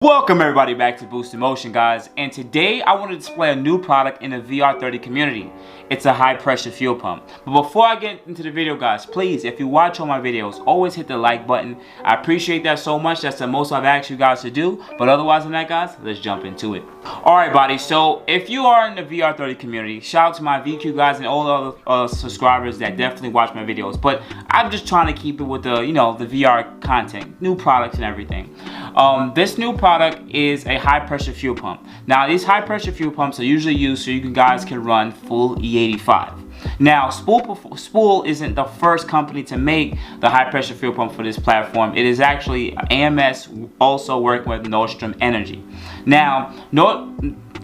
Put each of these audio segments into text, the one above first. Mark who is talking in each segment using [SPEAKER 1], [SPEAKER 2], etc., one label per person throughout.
[SPEAKER 1] Welcome everybody back to boostinmotion, guys, and today I want to display a new product in the VR30 community. It's a high pressure fuel pump. But before I get into the video, guys, please, if you watch all my videos, always hit the like button. I appreciate that so much. That's the most I've asked you guys to do. But otherwise than that, guys, let's jump into it. Alright, buddy, so if you are in the VR30 community, shout out to my VQ guys and all the other subscribers that definitely watch my videos. But I'm just trying to keep it with the, the VR content, new products and everything. This new product is a high pressure fuel pump. Now, these high pressure fuel pumps are usually used so you guys can run full E85. Now, Spool isn't the first company to make the high pressure fuel pump for this platform. It is actually AMS, also working with Nordstrom Energy. Now,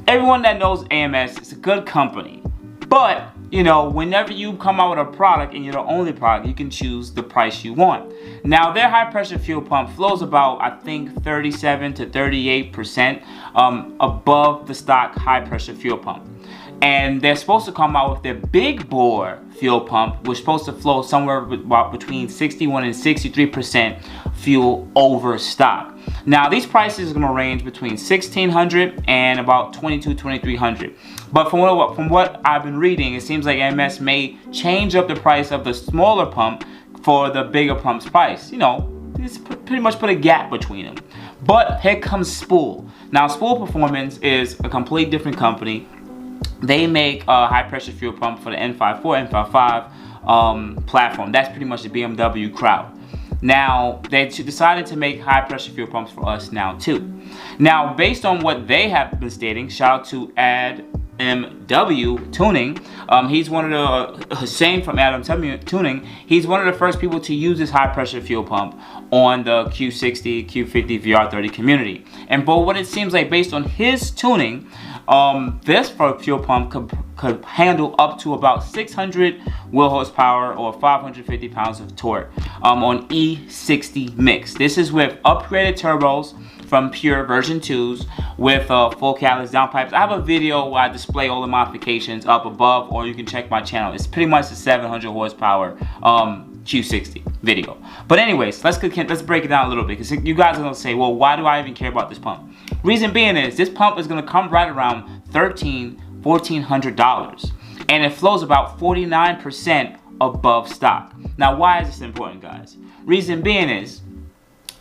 [SPEAKER 1] everyone that knows AMS, it's a good company, but whenever you come out with a product and you're the only product, you can choose the price you want. Now, their high pressure fuel pump flows about, I think, 37 to 38% above the stock high pressure fuel pump. And they're supposed to come out with their big bore fuel pump, which is supposed to flow somewhere between 61 and 63% fuel over stock. Now, these prices are going to range between $1,600 and about $2,200-$2,300. But from what I've been reading, it seems like AMS may change up the price of the smaller pump for the bigger pump's price. It's pretty much put a gap between them. But here comes Spool. Now, Spool Performance is a completely different company. They make a high pressure fuel pump for the N54, N55 platform. That's pretty much the BMW crowd. Now, they decided to make high pressure fuel pumps for us now too. Now, based on what they have been stating, shout out to ADMW Tuning. He's one of the, Hussein from ADMW Tuning, he's one of the first people to use this high pressure fuel pump on the q60, q50 VR30 community. And but what it seems like, based on his tuning, this fuel pump could handle up to about 600 wheel horsepower or 550 pounds of torque on E60 mix. This is with upgraded turbos from Pure version 2s with full catalyst downpipes. I have a video where I display all the modifications up above, or you can check my channel. It's pretty much the 700 horsepower q60 video. But anyways, let's break it down a little bit, because you guys are gonna say, well, why do I even care about this pump? Reason being is this pump is gonna come right around $1,400, and it flows about 49% above stock. Now, why is this important, guys? Reason being is,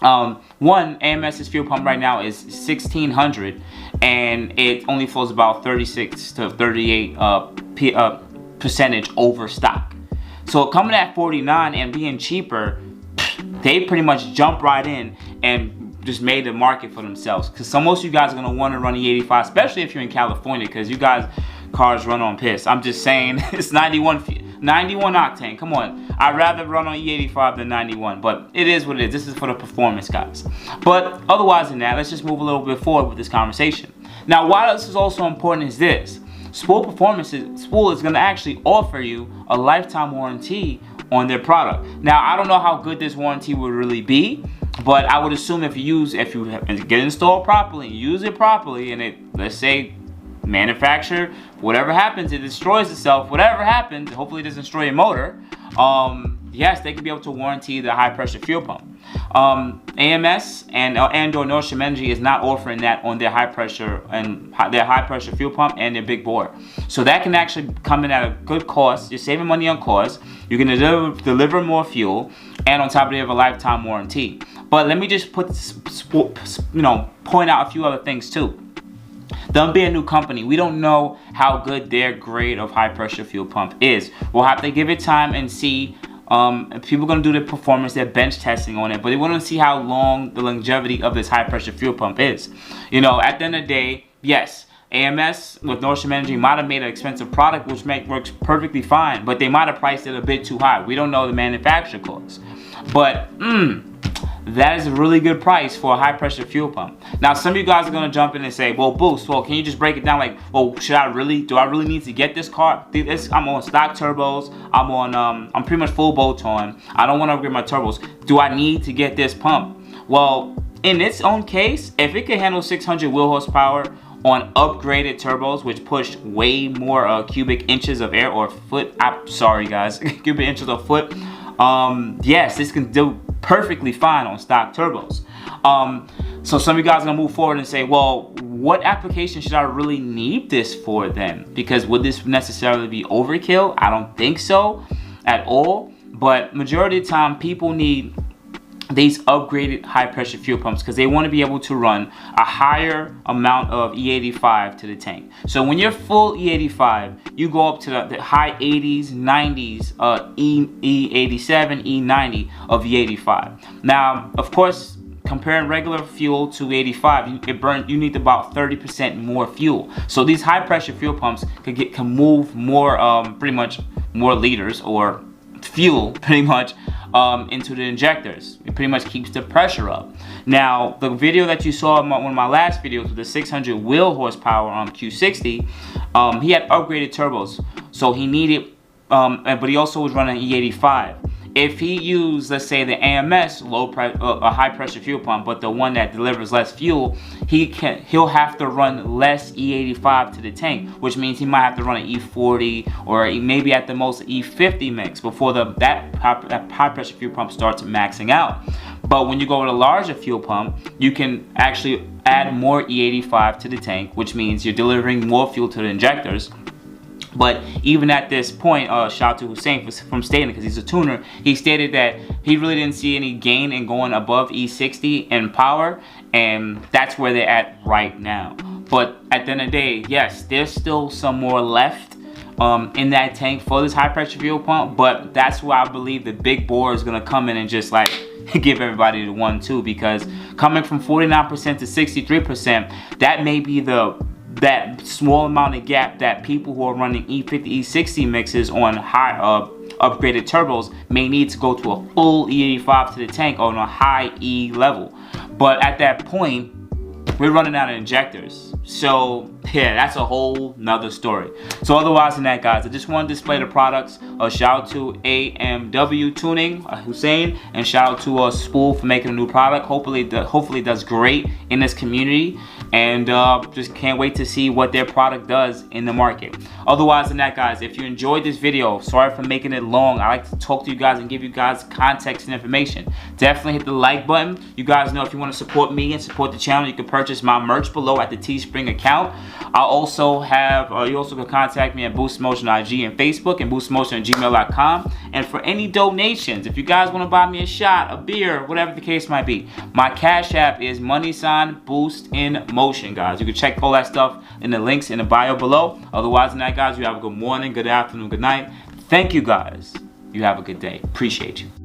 [SPEAKER 1] one, AMS's fuel pump right now is $1,600, and it only flows about 36 to 38 percentage over stock. So coming at 49 and being cheaper, they pretty much jump right in and just made the market for themselves. Because most of you guys are going to want to run the E85, especially if you're in California, because you guys cars run on piss. I'm just saying, it's 91 octane. Come on, I'd rather run on E85 than 91, but it is what it is. This is for the performance, guys. But otherwise than that, let's just move a little bit forward with this conversation. Now, why this is also important is this: Spool is going to actually offer you a lifetime warranty on their product. Now, I don't know how good this warranty will really be, but I would assume if you get it installed properly, use it properly, and it, let's say, manufacture, whatever happens, it destroys itself, whatever happens, hopefully it doesn't destroy your motor, yes, they could be able to warranty the high pressure fuel pump. AMS and Nordstrom Energy is not offering that on their high pressure fuel pump and their big bore. So that can actually come in at a good cost. You're saving money on cost. You can deliver more fuel, and on top of it, you have a lifetime warranty. But let me just point out a few other things too. Them being a new company, we don't know how good their grade of high pressure fuel pump is. We'll have to give it time and see. People are going to do the performance, their bench testing on it, but they want to see how long the longevity of this high pressure fuel pump is. At the end of the day, yes, AMS with Nordstrom Energy might have made an expensive product, which works perfectly fine, but they might have priced it a bit too high. We don't know the manufacturer cost, but that is a really good price for a high pressure fuel pump. Now, some of you guys are going to jump in and say, well, Boost, can you just break it down? Like, well, do I really need to get this car? I'm on stock turbos. I'm pretty much full bolt on. I don't want to upgrade my turbos. Do I need to get this pump? Well, in its own case, if it can handle 600 wheel horsepower on upgraded turbos, which push way more cubic inches of air, or foot, sorry guys, cubic inches of foot, yes, this can do perfectly fine on stock turbos. So some of you guys are gonna move forward and say, well, what application should I really need this for then? Because would this necessarily be overkill? I don't think so at all. But majority of the time, people need these upgraded high pressure fuel pumps because they want to be able to run a higher amount of E85 to the tank. So when you're full E85, you go up to the high 80s, 90s, E87, E90 of E85. Now, of course, comparing regular fuel to 85, you need about 30% more fuel. So these high pressure fuel pumps can move more, pretty much more liters or fuel pretty much into the injectors. It pretty much keeps the pressure up. Now, the video that you saw in one of my last videos with the 600 wheel horsepower on q60, he had upgraded turbos, so he needed, but he also was running E85. If he used, let's say, the AMS a high pressure fuel pump, but the one that delivers less fuel, he'll have to run less E85 to the tank, which means he might have to run an E40 or maybe at the most E50 mix before that high pressure fuel pump starts maxing out. But when you go with a larger fuel pump, you can actually add more E85 to the tank, which means you're delivering more fuel to the injectors. But even at this point, shout out to Hussein from stating, because he's a tuner, he stated that he really didn't see any gain in going above E60 in power, and that's where they're at right now. But at the end of the day, yes, there's still some more left in that tank for this high pressure fuel pump, but that's where I believe the big bore is going to come in and just like give everybody the 1-2, because coming from 49% to 63%, that may be that small amount of gap that people who are running E50, E60 mixes on high upgraded turbos may need to go to a full E85 to the tank on a high E level. But at that point, we're running out of injectors. So yeah, that's a whole nother story. So otherwise than that, guys, I just want to display the products. Shout out to AMW Tuning, Hussein, and shout out to Spool for making a new product. Hopefully it does great in this community, and just can't wait to see what their product does in the market. Otherwise than that, guys, if you enjoyed this video, sorry for making it long. I like to talk to you guys and give you guys context and information. Definitely hit the like button. You guys know if you want to support me and support the channel, you can purchase my merch below at the Teespring account. I also have, you also can contact me at boostinmotion IG and Facebook, and boostinmotion@gmail.com. And for any donations, if you guys want to buy me a shot, a beer, whatever the case might be, my Cash App is #boostinmotion, guys. You can check all that stuff in the links in the bio below. Otherwise than that, guys, you have a good morning, good afternoon, good night. Thank you, guys. You have a good day. Appreciate you.